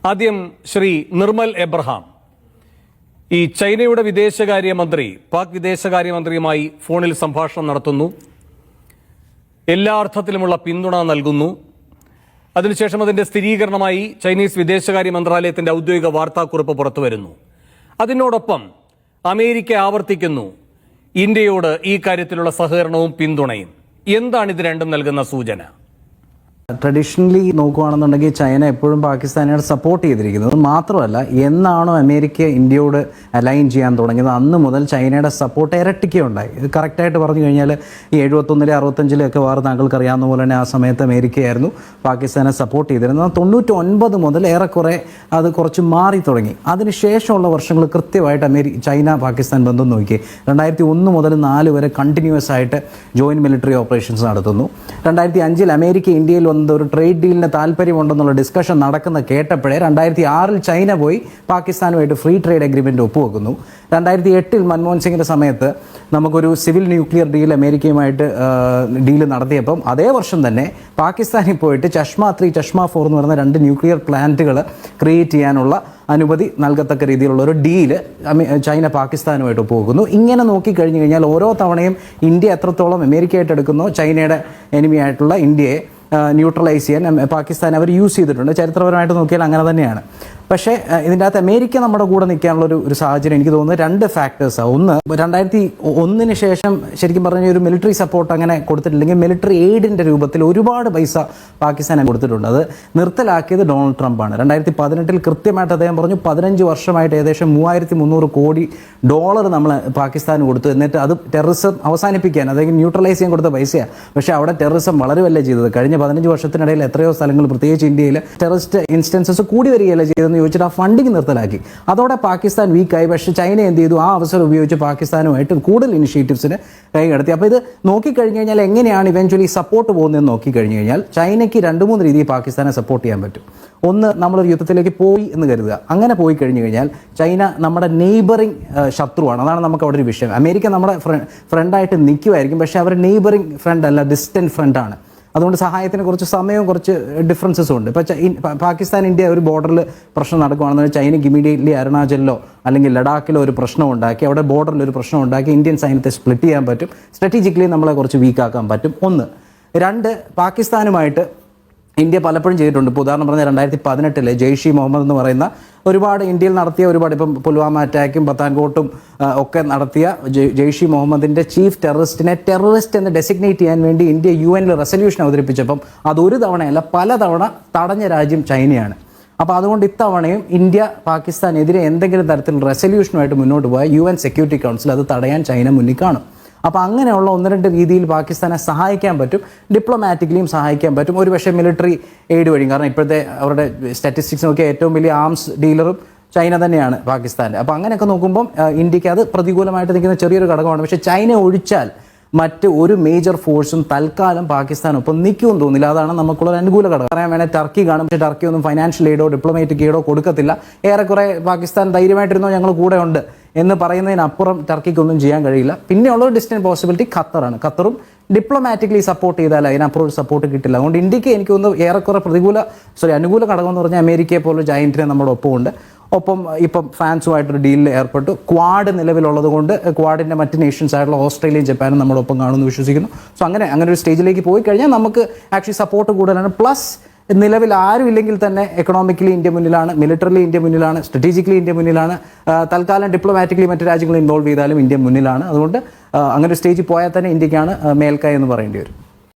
ആദ്യം ശ്രീ നിർമ്മൽ എബ്രഹാം, ഈ ചൈനയുടെ വിദേശകാര്യമന്ത്രി പാക് വിദേശകാര്യമന്ത്രിയുമായി ഫോണിൽ സംഭാഷണം നടത്തുന്നു, എല്ലാ അർത്ഥത്തിലുമുള്ള പിന്തുണ നൽകുന്നു. അതിനുശേഷം അതിന്റെ സ്ഥിരീകരണമായി ചൈനീസ് വിദേശകാര്യ മന്ത്രാലയത്തിന്റെ ഔദ്യോഗിക വാർത്താക്കുറിപ്പ് പുറത്തുവരുന്നു. അതിനോടൊപ്പം അമേരിക്ക ആവർത്തിക്കുന്നു ഇന്ത്യയോട് ഈ കാര്യത്തിലുള്ള സഹകരണവും പിന്തുണയും. എന്താണ് ഇത് രണ്ടും നൽകുന്ന സൂചന? ട്രഡീഷണലി നോക്കുകയാണെന്നുണ്ടെങ്കിൽ ചൈന എപ്പോഴും പാകിസ്ഥാനെ സപ്പോർട്ട് ചെയ്തിരിക്കുന്നത്. മാത്രമല്ല, എന്നാണോ അമേരിക്ക ഇന്ത്യയോട് അലൈൻ ചെയ്യാൻ തുടങ്ങിയത് അന്ന് മുതൽ ചൈനയുടെ സപ്പോർട്ട് ഇരട്ടിക്കുകയുണ്ടായി. ഇത് കറക്റ്റായിട്ട് പറഞ്ഞു കഴിഞ്ഞാൽ ഈ 71 65 വാർ താങ്കൾക്ക് അറിയാവുന്ന പോലെ തന്നെ ആ സമയത്ത് അമേരിക്കയായിരുന്നു പാകിസ്ഥാനെ സപ്പോർട്ട് ചെയ്തിരുന്നത്. 99 മുതൽ ഏറെക്കുറെ അത് കുറച്ച് മാറി തുടങ്ങി. അതിനുശേഷമുള്ള വർഷങ്ങൾ കൃത്യമായിട്ട് ചൈന പാകിസ്ഥാൻ ബന്ധം നോക്കി 2001 മുതൽ 4 വരെ കണ്ടിന്യൂസ് ആയിട്ട് ജോയിൻറ്റ് മിലിറ്ററി ഓപ്പറേഷൻസ് നടത്തുന്നു. 2005 അമേരിക്ക ഇന്ത്യയിൽ ഒരു ട്രേഡ് ഡീലിന് താല്പര്യമുണ്ടെന്നുള്ള ഡിസ്കഷൻ നടക്കുന്ന കേട്ടപ്പോഴേ 2006 ചൈന പോയി പാകിസ്ഥാനുമായിട്ട് ഫ്രീ ട്രേഡ് അഗ്രിമെന്റ് ഒപ്പുവെക്കുന്നു. 2008 മൻമോഹൻ സിംഗിന്റെ സമയത്ത് നമുക്കൊരു സിവിൽ ന്യൂക്ലിയർ ഡീൽ അമേരിക്കയുമായിട്ട് ഡീല് നടത്തിയപ്പം അതേ വർഷം തന്നെ പാകിസ്ഥാനിൽ പോയിട്ട് ചഷ്മ 3 ചഷ്മ 4 എന്ന് പറയുന്ന 2 ന്യൂക്ലിയർ പ്ലാന്റുകൾ ക്രിയേറ്റ് ചെയ്യാനുള്ള അനുമതി നൽകത്തക്ക രീതിയിലുള്ള ഒരു ഡീല് ചൈന പാകിസ്ഥാനുമായിട്ട് ഒപ്പുവെക്കുന്നു. ഇങ്ങനെ നോക്കിക്കഴിഞ്ഞു കഴിഞ്ഞാൽ ഓരോ തവണയും ഇന്ത്യ എത്രത്തോളം അമേരിക്കയായിട്ട് എടുക്കുന്നോ ചൈനയുടെ എനിമിയായിട്ടുള്ള ഇന്ത്യയെ ന്യൂട്രലൈസ് ചെയ്യാൻ പാകിസ്ഥാൻ അവർ യൂസ് ചെയ്തിട്ടുണ്ട്. ചരിത്രപരമായിട്ട് നോക്കിയാൽ അങ്ങനെ തന്നെയാണ്. പക്ഷേ ഇതിൻ്റെ അകത്ത് അമേരിക്ക നമ്മുടെ കൂടെ നിൽക്കാനുള്ള ഒരു സാഹചര്യം എനിക്ക് തോന്നുന്നത് 2 ഫാക്ടേഴ്സാണ്. ഒന്ന്, 2001 ശേഷം ശരിക്കും പറഞ്ഞാൽ ഒരു മിലിറ്ററി സപ്പോർട്ട് അങ്ങനെ കൊടുത്തിട്ടില്ലെങ്കിൽ മിലിറ്ററി എയ്ഡിൻ്റെ രൂപത്തിൽ ഒരുപാട് പൈസ പാകിസ്ഥാനെ കൊടുത്തിട്ടുണ്ട്. അത് നിർത്തലാക്കിയത് ഡൊണാൾഡ് ട്രംപാണ്. 2018 കൃത്യമായിട്ട് അദ്ദേഹം പറഞ്ഞു 15 വർഷമായിട്ട് ഏകദേശം $3300 കോടി നമ്മൾ പാകിസ്ഥാന് കൊടുത്തു. എന്നിട്ട് അത് ടെററിസം അവസാനിപ്പിക്കാൻ, അതായത് ന്യൂട്രലൈസ് ചെയ്യാൻ കൊടുത്ത പൈസയാണ്. പക്ഷേ അവിടെ ടെററിസം വളരുവല്ല ചെയ്തത്. കഴിഞ്ഞ 15 വർഷത്തിനിടയിൽ എത്രയോ സ്ഥലങ്ങൾ, പ്രത്യേകിച്ച് ഇന്ത്യയിൽ ടെററിസ്റ്റ് ഇൻസ്റ്റൻസസ് കൂടി വരികയല്ല ചെയ്തതെന്ന് ചോദിച്ചിട്ട് ആ ഫണ്ടിങ് നിർത്തലാക്കി. അതോടെ പാകിസ്ഥാൻ വീക്കായി. പക്ഷേ ചൈന എന്ത് ചെയ്തു? ആ അവസരം ഉപയോഗിച്ച് പാകിസ്ഥാനുമായിട്ട് കൂടുതൽ ഇനിഷ്യേറ്റീവ്സിന് കൈകടത്തി. അപ്പോൾ ഇത് നോക്കിക്കഴിഞ്ഞ് കഴിഞ്ഞാൽ എങ്ങനെയാണ് ഇവൻച്വലി സപ്പോർട്ട് പോകുന്നതെന്ന് നോക്കിക്കഴിഞ്ഞ് കഴിഞ്ഞാൽ ചൈനയ്ക്ക് 2-3 രീതിയിൽ പാകിസ്ഥാനെ സപ്പോർട്ട് ചെയ്യാൻ പറ്റും. ഒന്ന്, നമ്മളൊരു യുദ്ധത്തിലേക്ക് പോയി എന്ന് കരുതുക. അങ്ങനെ പോയി കഴിഞ്ഞു കഴിഞ്ഞാൽ ചൈന നമ്മുടെ നെയ്ബറിങ് ശത്രുവാണ്. അതാണ് നമുക്ക് അവിടെ ഒരു വിഷയം. അമേരിക്ക നമ്മുടെ ഫ്രണ്ടായിട്ട് നിൽക്കുമായിരിക്കും, പക്ഷേ അവർ നെയ്ബറിങ് ഫ്രണ്ട് അല്ല, ഡിസ്റ്റൻറ്റ് ഫ്രണ്ടാണ്. അതുകൊണ്ട് സഹായത്തിന് കുറച്ച് സമയവും കുറച്ച് ഡിഫറൻസസും ഉണ്ട്. ഇപ്പോൾ പാകിസ്ഥാൻ ഇന്ത്യ ഒരു ബോർഡറിൽ പ്രശ്നം നടക്കുകയാണെന്ന് ചൈനയ്ക്ക് ഇമീഡിയറ്റ്ലി അരുണാചലിലോ അല്ലെങ്കിൽ ലഡാക്കിലോ ഒരു പ്രശ്നം ഉണ്ടാക്കി, അവിടെ ബോർഡറിൽ ഒരു പ്രശ്നം ഉണ്ടാക്കി ഇന്ത്യൻ സൈന്യത്തെ സ്പ്ലിറ്റ് ചെയ്യാൻ പറ്റും. സ്ട്രാറ്റജിക്കലി നമ്മളെ കുറച്ച് വീക്കാക്കാൻ പറ്റും. 1. 2, പാകിസ്ഥാനുമായിട്ട് ഇന്ത്യ പലപ്പോഴും ചെയ്തിട്ടുണ്ട്. ഇപ്പോൾ ഉദാഹരണം പറഞ്ഞാൽ 2018 ജെയ്ഷ് ഇ മുഹമ്മദ് എന്ന് പറയുന്ന ഒരുപാട് ഇന്ത്യയിൽ നടത്തിയ ഇപ്പം പുൽവാമ അറ്റാക്കും പത്താൻകോട്ടും ഒക്കെ നടത്തിയ ജെയ്ഷ് ഇ മുഹമ്മദിൻ്റെ ചീഫ് ടെററിസ്റ്റിനെ ടെററിസ്റ്റ് എന്ന് ഡെസിഗ്നേറ്റ് ചെയ്യാൻ വേണ്ടി ഇന്ത്യ UN റെസൊല്യൂഷൻ അവതരിപ്പിച്ചപ്പം അതൊരു തവണയല്ല പലതവണ തടഞ്ഞ രാജ്യം ചൈനയാണ്. അപ്പോൾ അതുകൊണ്ട് ഇത്തവണയും ഇന്ത്യ പാകിസ്ഥാനെതിരെ എന്തെങ്കിലും തരത്തിലുള്ള റെസൊല്യൂഷനുമായിട്ട് മുന്നോട്ട് പോയാൽ UN സെക്യൂരിറ്റി കൗൺസിൽ അത് തടയാൻ ചൈന മുന്നിൽ കാണും. അപ്പോൾ അങ്ങനെയുള്ള 1-2 രീതിയിൽ പാകിസ്ഥാനെ സഹായിക്കാൻ പറ്റും. ഡിപ്ലോമാറ്റിക്കലിയും സഹായിക്കാൻ പറ്റും. ഒരു പക്ഷേ മിലിറ്ററി എയ്ഡ് വഴിയും. കാരണം ഇപ്പോഴത്തെ അവരുടെ സ്റ്റാറ്റിസ്റ്റിക്സ് നോക്കിയാൽ ഏറ്റവും വലിയ ആംസ് ഡീലറും ചൈന തന്നെയാണ് പാകിസ്ഥാൻ്റെ. അപ്പോൾ അങ്ങനെയൊക്കെ നോക്കുമ്പം ഇന്ത്യക്ക് അത് പ്രതികൂലമായിട്ട് നിൽക്കുന്ന ചെറിയൊരു ഘടകമാണ്. പക്ഷേ ചൈന ഒഴിച്ചാൽ മറ്റ് ഒരു മേജർ ഫോഴ്സും തൽക്കാലം പാകിസ്ഥാനൊപ്പം നിൽക്കുമെന്ന് തോന്നില്ല. അതാണ് നമുക്കുള്ളൊരു അനുകൂല ഘടകം. പറയാൻ വേണേൽ ടർക്കി കാണും. പക്ഷേ ടർക്കി ഒന്നും ഫൈനാൻഷ്യൽ എയ്ഡോ ഡിപ്ലോമാറ്റിക് എയ്ഡോ കൊടുക്കത്തില്ല. ഏറെക്കുറെ പാകിസ്ഥാൻ ധൈര്യമായിട്ടിരുന്നോ ഞങ്ങൾ കൂടെ ഉണ്ട് എന്ന് പറയുന്നതിനപ്പുറം ടർക്കിക്കൊന്നും ചെയ്യാൻ കഴിയില്ല. പിന്നെയുള്ളൊരു ഡിസ്റ്റന്റ് പോസിബിലിറ്റി ഖത്തറാണ്. ഖത്തറും ഡിപ്ലോമാറ്റിക്കലി സപ്പോർട്ട് ചെയ്താൽ അതിനപ്പുറം സപ്പോർട്ട് കിട്ടില്ല. അതുകൊണ്ട് ഇന്ത്യക്ക് എനിക്ക് തോന്നുന്നു ഏറെക്കുറെ അനുകൂല ഘടകം എന്ന് പറഞ്ഞാൽ അമേരിക്കയെ പോലുള്ള ജയന്റിനെ നമ്മുടെ ഒപ്പമുണ്ട്. ഇപ്പം ഫ്രാൻസുമായിട്ടൊരു ഡീലിൽ ഏർപ്പെട്ടു. ക്വാഡ് നിലവിലുള്ളത് കൊണ്ട് ക്വാഡിൻ്റെ മറ്റ് നേഷൻസ് ആയിട്ടുള്ള ഓസ്ട്രേലിയയും ജപ്പാനും നമ്മുടെ ഒപ്പം കാണുമെന്ന് വിശ്വസിക്കുന്നു. സോ അങ്ങനെ ഒരു സ്റ്റേജിലേക്ക് പോയി കഴിഞ്ഞാൽ നമുക്ക് ആക്ച്വലി സപ്പോർട്ട് കൂടുതലാണ്. പ്ലസ് നിലവിൽ ആരും ഇല്ലെങ്കിൽ തന്നെ എക്കണോമിക്കലി ഇന്ത്യ മുന്നിലാണ്, മിലിറ്ററിലി ഇന്ത്യ മുന്നിലാണ്, സ്ട്രാറ്റജിക്കലി ഇന്ത്യ മുന്നിലാണ്. തൽക്കാലം ഡിപ്ലോമാറ്റിക്കലി മറ്റു രാജ്യങ്ങൾ ഇൻവോൾവ് ചെയ്താലും ഇന്ത്യ മുന്നിലാണ്. അതുകൊണ്ട് അങ്ങനെ ഒരു സ്റ്റേജിൽ പോയാൽ തന്നെ ഇന്ത്യക്കാണ് മേൽക്കൈ എന്ന് പറയേണ്ടി വരും.